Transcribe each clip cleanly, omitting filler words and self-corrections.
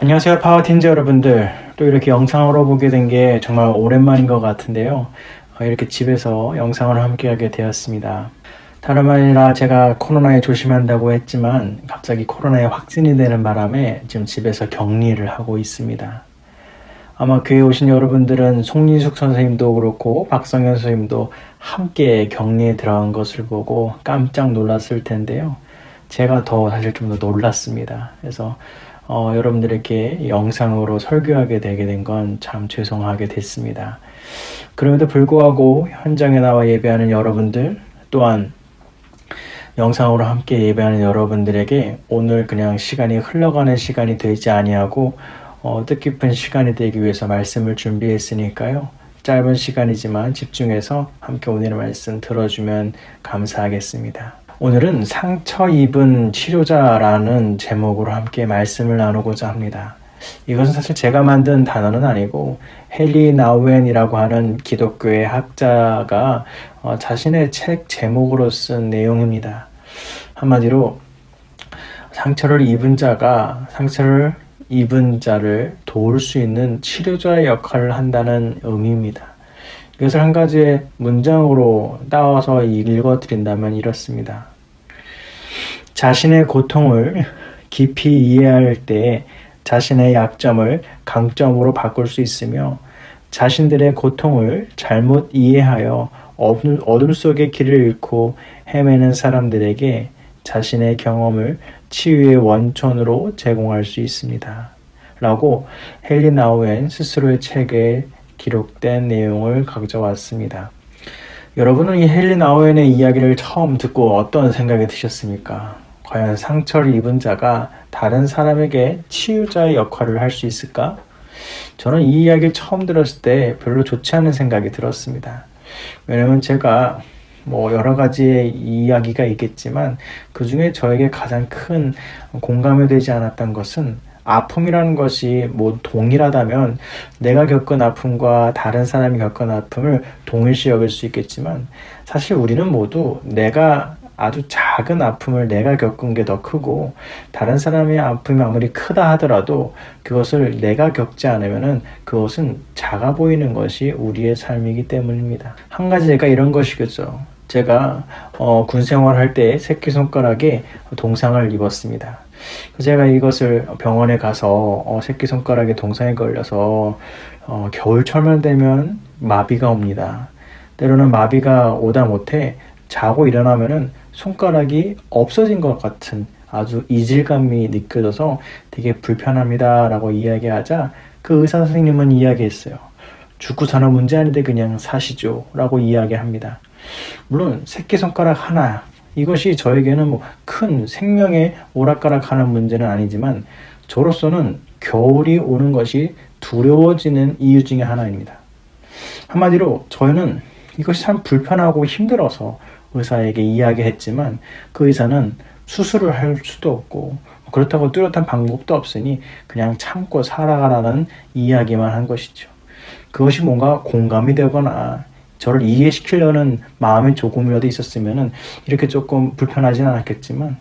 안녕하세요, 파워틴즈 여러분들. 또 이렇게 영상으로 보게 된 게 정말 오랜만인 것 같은데요. 이렇게 집에서 영상을 함께하게 되었습니다. 다름 아니라 제가 코로나에 조심한다고 했지만 갑자기 코로나에 확진이 되는 바람에 지금 집에서 격리를 하고 있습니다. 아마 교회 오신 여러분들은 송민숙 선생님도 그렇고 박성현 선생님도 함께 격리에 들어간 것을 보고 깜짝 놀랐을 텐데요. 제가 더 사실 좀 더 놀랐습니다. 그래서 여러분들에게 영상으로 설교하게 되게 된 건 참 죄송하게 됐습니다. 그럼에도 불구하고 현장에 나와 예배하는 여러분들 또한 영상으로 함께 예배하는 여러분들에게 오늘 그냥 시간이 흘러가는 시간이 되지 아니하고 뜻깊은 시간이 되기 위해서 말씀을 준비했으니까요. 짧은 시간이지만 집중해서 함께 오늘의 말씀 들어주면 감사하겠습니다. 오늘은 상처 입은 치료자라는 제목으로 함께 말씀을 나누고자 합니다. 이것은 사실 제가 만든 단어는 아니고 헨리 나우엔이라고 하는 기독교의 학자가 자신의 책 제목으로 쓴 내용입니다. 한마디로 상처를 입은 자가 상처를 입은 자를 도울 수 있는 치료자의 역할을 한다는 의미입니다. 이것을 한 가지의 문장으로 따와서 읽어드린다면 이렇습니다. 자신의 고통을 깊이 이해할 때 자신의 약점을 강점으로 바꿀 수 있으며 자신들의 고통을 잘못 이해하여 어둠 속의 길을 잃고 헤매는 사람들에게 자신의 경험을 치유의 원천으로 제공할 수 있습니다. 라고 헨리 나우엔 스스로의 책에 기록된 내용을 가져왔습니다. 여러분은 이 헨리 나우엔의 이야기를 처음 듣고 어떤 생각이 드셨습니까? 과연 상처를 입은 자가 다른 사람에게 치유자의 역할을 할 수 있을까? 저는 이 이야기를 처음 들었을 때 별로 좋지 않은 생각이 들었습니다. 왜냐면 제가 여러 가지의 이야기가 있겠지만 그 중에 저에게 가장 큰 공감이 되지 않았던 것은 아픔이라는 것이 동일하다면 내가 겪은 아픔과 다른 사람이 겪은 아픔을 동일시 여길 수 있겠지만 사실 우리는 모두 내가 아주 작은 아픔을 내가 겪은 게 더 크고 다른 사람의 아픔이 아무리 크다 하더라도 그것을 내가 겪지 않으면 그것은 작아 보이는 것이 우리의 삶이기 때문입니다. 한 가지가 이런 것이겠죠. 제가 군 생활할 때 새끼손가락에 동상을 입었습니다. 제가 이것을 병원에 가서 새끼손가락에 동상이 걸려서 겨울철만 되면 마비가 옵니다. 때로는 마비가 오다 못해 자고 일어나면은 손가락이 없어진 것 같은 아주 이질감이 느껴져서 되게 불편합니다 라고 이야기하자 그 의사 선생님은 이야기했어요. 죽고 사는 문제 아닌데 그냥 사시죠 라고 이야기합니다. 물론 새끼손가락 하나 이것이 저에게는 큰 생명의 오락가락하는 문제는 아니지만 저로서는 겨울이 오는 것이 두려워지는 이유 중에 하나입니다. 한마디로 저는 이것이 참 불편하고 힘들어서 의사에게 이야기했지만 그 의사는 수술을 할 수도 없고 그렇다고 뚜렷한 방법도 없으니 그냥 참고 살아가라는 이야기만 한 것이죠. 그것이 뭔가 공감이 되거나 저를 이해시키려는 마음이 조금이라도 있었으면 이렇게 조금 불편하진 않았겠지만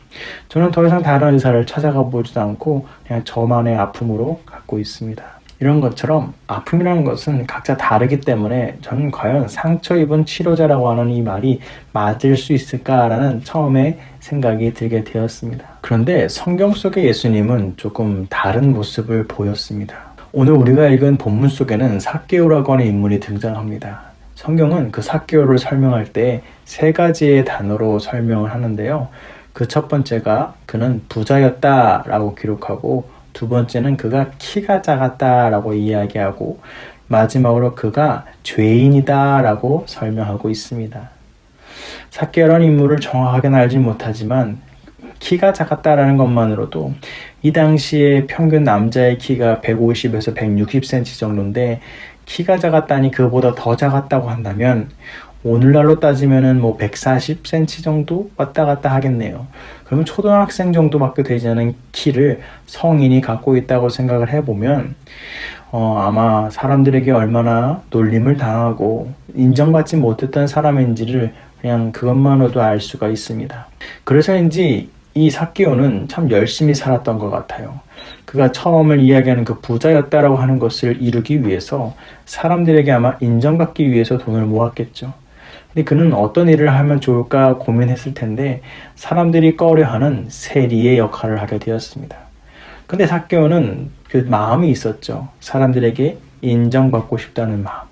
저는 더 이상 다른 의사를 찾아가 보지도 않고 그냥 저만의 아픔으로 갖고 있습니다. 이런 것처럼 아픔이라는 것은 각자 다르기 때문에 저는 과연 상처 입은 치료자라고 하는 이 말이 맞을 수 있을까라는 처음에 생각이 들게 되었습니다. 그런데 성경 속의 예수님은 조금 다른 모습을 보였습니다. 오늘 우리가 읽은 본문 속에는 삭개오라고 하는 인물이 등장합니다. 성경은 그 삭개오를 설명할 때 세 가지의 단어로 설명을 하는데요. 그 첫 번째가 그는 부자였다라고 기록하고 두 번째는 그가 키가 작았다라고 이야기하고 마지막으로 그가 죄인이다라고 설명하고 있습니다. 삭개오라는 인물을 정확하게는 알지 못하지만 키가 작았다라는 것만으로도 이 당시에 평균 남자의 키가 150에서 160cm 정도인데 키가 작았다니 그보다 더 작았다고 한다면 오늘날로 따지면은 140cm 정도 왔다 갔다 하겠네요. 그러면 초등학생 정도밖에 되지 않은 키를 성인이 갖고 있다고 생각을 해보면 아마 사람들에게 얼마나 놀림을 당하고 인정받지 못했던 사람인지를 그냥 그것만으로도 알 수가 있습니다. 그래서인지 이 삭개오는 참 열심히 살았던 것 같아요. 그가 처음을 이야기하는 그 부자였다라고 하는 것을 이루기 위해서 사람들에게 아마 인정받기 위해서 돈을 모았겠죠. 근데 그는 어떤 일을 하면 좋을까 고민했을 텐데 사람들이 꺼려하는 세리의 역할을 하게 되었습니다. 근데 삭개오는 그 마음이 있었죠. 사람들에게 인정받고 싶다는 마음.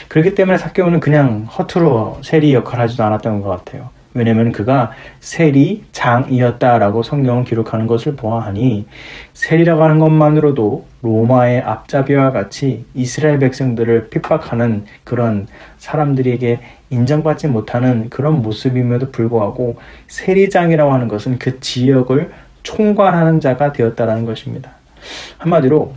그렇기 때문에 삭개오는 그냥 허투루 세리 역할을 하지도 않았던 것 같아요. 왜냐면 그가 세리장이었다라고 성경은 기록하는 것을 보아하니 세리라고 하는 것만으로도 로마의 앞잡이와 같이 이스라엘 백성들을 핍박하는 그런 사람들에게 인정받지 못하는 그런 모습임에도 불구하고 세리장이라고 하는 것은 그 지역을 총괄하는 자가 되었다라는 것입니다. 한마디로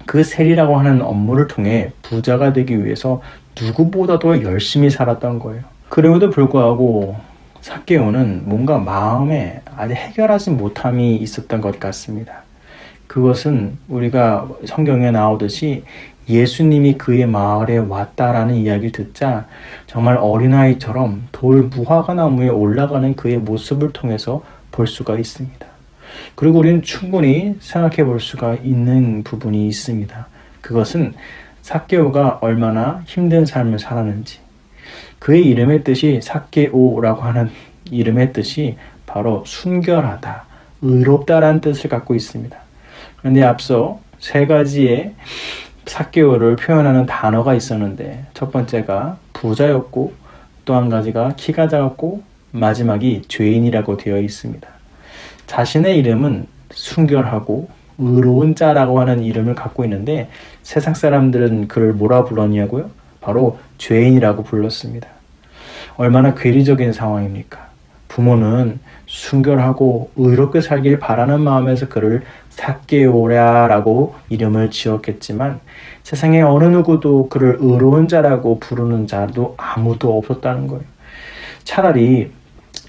그 세리라고 하는 업무를 통해 부자가 되기 위해서 누구보다도 열심히 살았던 거예요. 그럼에도 불구하고 삭개오는 뭔가 마음에 아직 해결하지 못함이 있었던 것 같습니다. 그것은 우리가 성경에 나오듯이 예수님이 그의 마을에 왔다라는 이야기를 듣자 정말 어린아이처럼 돌 무화과 나무에 올라가는 그의 모습을 통해서 볼 수가 있습니다. 그리고 우리는 충분히 생각해 볼 수가 있는 부분이 있습니다. 그것은 삭개오가 얼마나 힘든 삶을 살았는지. 그의 이름의 뜻이 삭개오라고 하는 이름의 뜻이 바로 순결하다, 의롭다라는 뜻을 갖고 있습니다. 그런데 앞서 세 가지의 삭개오를 표현하는 단어가 있었는데 첫 번째가 부자였고 또 한 가지가 키가 작았고 마지막이 죄인이라고 되어 있습니다. 자신의 이름은 순결하고 의로운 자라고 하는 이름을 갖고 있는데 세상 사람들은 그를 뭐라 불렀냐고요? 바로 죄인이라고 불렀습니다. 얼마나 괴리적인 상황입니까? 부모는 순결하고 의롭게 살길 바라는 마음에서 그를 삭개오라라고 이름을 지었겠지만 세상에 어느 누구도 그를 의로운 자라고 부르는 자도 아무도 없었다는 거예요. 차라리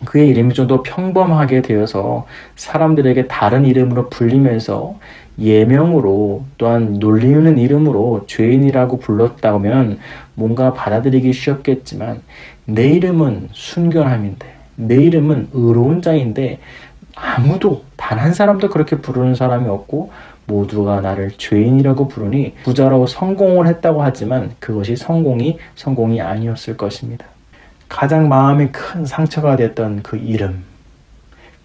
그의 이름이 좀 더 평범하게 되어서 사람들에게 다른 이름으로 불리면서 예명으로 또한 놀리는 이름으로 죄인이라고 불렀다면 뭔가 받아들이기 쉬웠겠지만 내 이름은 순결함인데 내 이름은 의로운 자인데 아무도 단 한 사람도 그렇게 부르는 사람이 없고 모두가 나를 죄인이라고 부르니 부자로 성공을 했다고 하지만 그것이 성공이 아니었을 것입니다. 가장 마음에 큰 상처가 됐던 그 이름,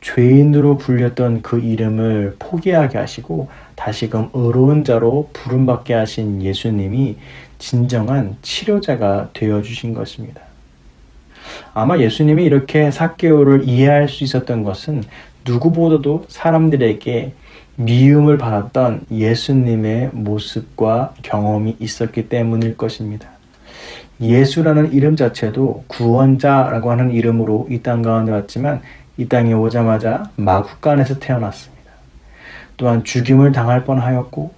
죄인으로 불렸던 그 이름을 포기하게 하시고 다시금 의로운 자로 부름받게 하신 예수님이 진정한 치료자가 되어주신 것입니다. 아마 예수님이 이렇게 삭개오를 이해할 수 있었던 것은 누구보다도 사람들에게 미움을 받았던 예수님의 모습과 경험이 있었기 때문일 것입니다. 예수라는 이름 자체도 구원자라고 하는 이름으로 이 땅 가운데 왔지만 이 땅에 오자마자 마구간에서 태어났습니다. 또한 죽임을 당할 뻔하였고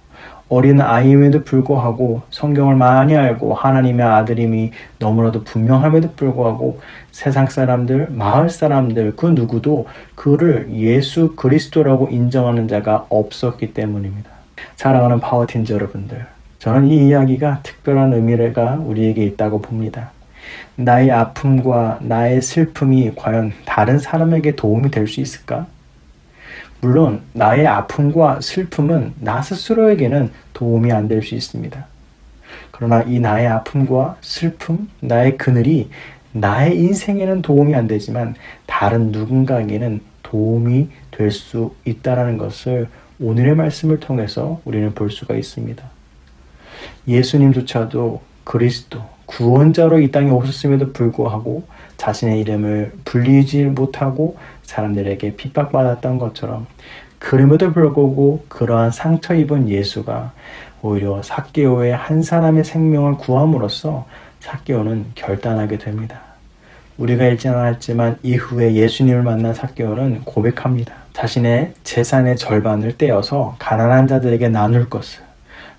어린 아이임에도 불구하고 성경을 많이 알고 하나님의 아들임이 너무나도 분명함에도 불구하고 세상 사람들, 마을 사람들 그 누구도 그를 예수 그리스도라고 인정하는 자가 없었기 때문입니다. 사랑하는 파워틴즈 여러분들, 저는 이 이야기가 특별한 의미가 우리에게 있다고 봅니다. 나의 아픔과 나의 슬픔이 과연 다른 사람에게 도움이 될 수 있을까? 물론 나의 아픔과 슬픔은 나 스스로에게는 도움이 안 될 수 있습니다. 그러나 이 나의 아픔과 슬픔, 나의 그늘이 나의 인생에는 도움이 안 되지만 다른 누군가에게는 도움이 될 수 있다는 것을 오늘의 말씀을 통해서 우리는 볼 수가 있습니다. 예수님조차도 그리스도, 구원자로 이 땅에 오셨음에도 불구하고 자신의 이름을 불리지 못하고 사람들에게 핍박받았던 것처럼 그럼에도 불구하고 그러한 상처 입은 예수가 오히려 삭개오의 한 사람의 생명을 구함으로써 삭개오는 결단하게 됩니다. 우리가 읽지는 않았지만 이후에 예수님을 만난 삭개오는 고백합니다. 자신의 재산의 절반을 떼어서 가난한 자들에게 나눌 것을,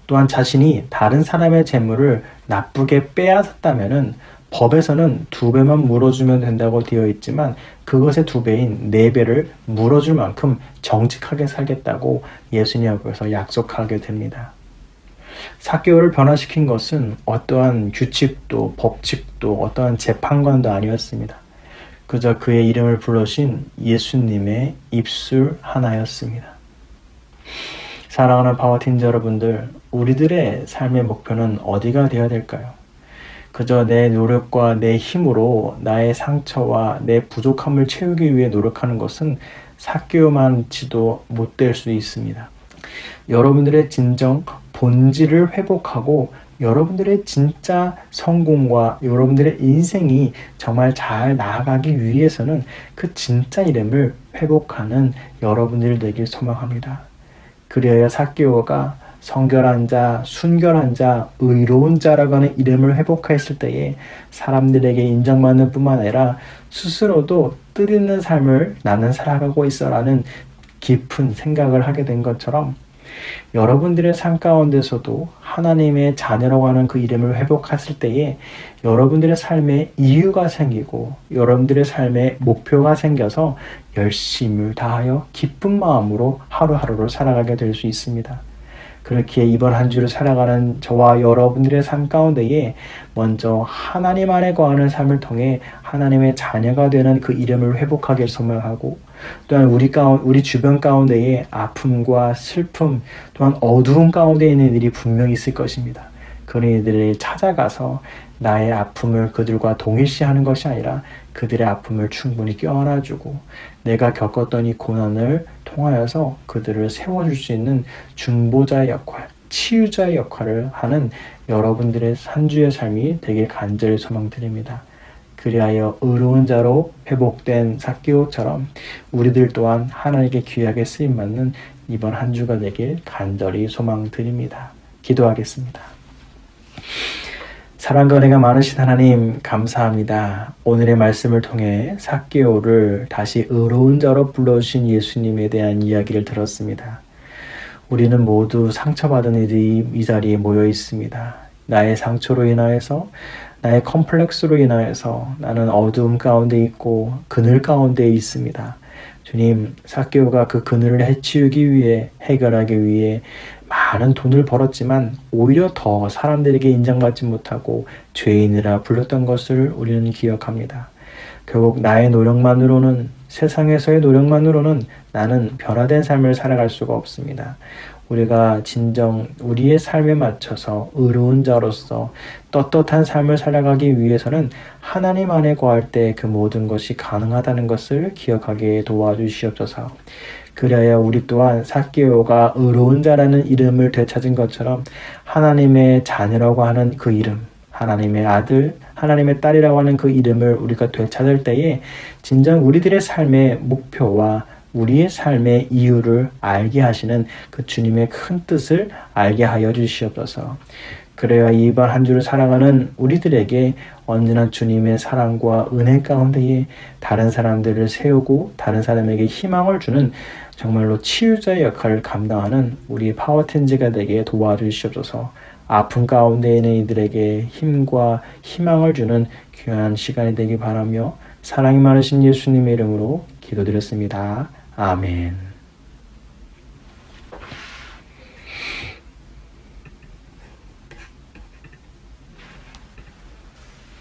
또한 자신이 다른 사람의 재물을 나쁘게 빼앗았다면 법에서는 2배만 물어주면 된다고 되어 있지만 그것의 2배인 4배를 물어줄 만큼 정직하게 살겠다고 예수님 앞에서 약속하게 됩니다. 삭개오를 변화시킨 것은 어떠한 규칙도 법칙도 어떠한 재판관도 아니었습니다. 그저 그의 이름을 불러신 예수님의 입술 하나였습니다. 사랑하는 파워틴즈 여러분들, 우리들의 삶의 목표는 어디가 되어야 될까요? 그저 내 노력과 내 힘으로 나의 상처와 내 부족함을 채우기 위해 노력하는 것은 삭개오만치도 못 될 수 있습니다. 여러분들의 진정 본질을 회복하고 여러분들의 진짜 성공과 여러분들의 인생이 정말 잘 나아가기 위해서는 그 진짜 이름을 회복하는 여러분들이 되길 소망합니다. 그리하여 삭개오가 성결한 자, 순결한 자, 의로운 자라고 하는 이름을 회복했을 때에 사람들에게 인정받는 뿐만 아니라 스스로도 뜻있는 삶을 나는 살아가고 있어라는 깊은 생각을 하게 된 것처럼 여러분들의 삶 가운데서도 하나님의 자녀라고 하는 그 이름을 회복했을 때에 여러분들의 삶에 이유가 생기고 여러분들의 삶에 목표가 생겨서 열심을 다하여 기쁜 마음으로 하루하루를 살아가게 될 수 있습니다. 그렇게 이번 한 주를 살아가는 저와 여러분들의 삶 가운데에 먼저 하나님 안에 거하는 삶을 통해 하나님의 자녀가 되는 그 이름을 회복하길 소망하고 또한 우리 주변 가운데에 아픔과 슬픔 또한 어두움 가운데 있는 일이 분명히 있을 것입니다. 그런 이들을 찾아가서 나의 아픔을 그들과 동일시하는 것이 아니라 그들의 아픔을 충분히 껴안아주고 내가 겪었던 이 고난을 통하여서 그들을 세워줄 수 있는 중보자의 역할, 치유자의 역할을 하는 여러분들의 한 주의 삶이 되길 간절히 소망드립니다. 그리하여 의로운 자로 회복된 삭개오처럼 우리들 또한 하나님께 귀하게 쓰임받는 이번 한 주가 되길 간절히 소망드립니다. 기도하겠습니다. 사랑과 은혜가 많으신 하나님 감사합니다. 오늘의 말씀을 통해 삭개오를 다시 의로운 자로 불러주신 예수님에 대한 이야기를 들었습니다. 우리는 모두 상처받은 이들이 이 자리에 모여 있습니다. 나의 상처로 인하여서 나의 컴플렉스로 인하여서 나는 어두움 가운데 있고 그늘 가운데 있습니다. 주님, 삭개오가 그 그늘을 해치우기 위해 해결하기 위해 많은 돈을 벌었지만 오히려 더 사람들에게 인정받지 못하고 죄인이라 불렸던 것을 우리는 기억합니다. 결국 나의 노력만으로는 세상에서의 노력만으로는 나는 변화된 삶을 살아갈 수가 없습니다. 우리가 진정 우리의 삶에 맞춰서 의로운 자로서 떳떳한 삶을 살아가기 위해서는 하나님 안에 거할 때 그 모든 것이 가능하다는 것을 기억하게 도와주시옵소서. 그래야 우리 또한 삭개오가 의로운 자라는 이름을 되찾은 것처럼 하나님의 자녀라고 하는 그 이름, 하나님의 아들, 하나님의 딸이라고 하는 그 이름을 우리가 되찾을 때에 진정 우리들의 삶의 목표와 우리의 삶의 이유를 알게 하시는 그 주님의 큰 뜻을 알게 하여 주시옵소서. 그래야 이번 한 주를 살아가는 우리들에게 언제나 주님의 사랑과 은혜 가운데에 다른 사람들을 세우고 다른 사람에게 희망을 주는 정말로 치유자의 역할을 감당하는 우리 파워텐즈가 되게 도와주시옵소서. 아픔 가운데 있는 이들에게 힘과 희망을 주는 귀한 시간이 되길 바라며 사랑이 많으신 예수님의 이름으로 기도드렸습니다. 아멘.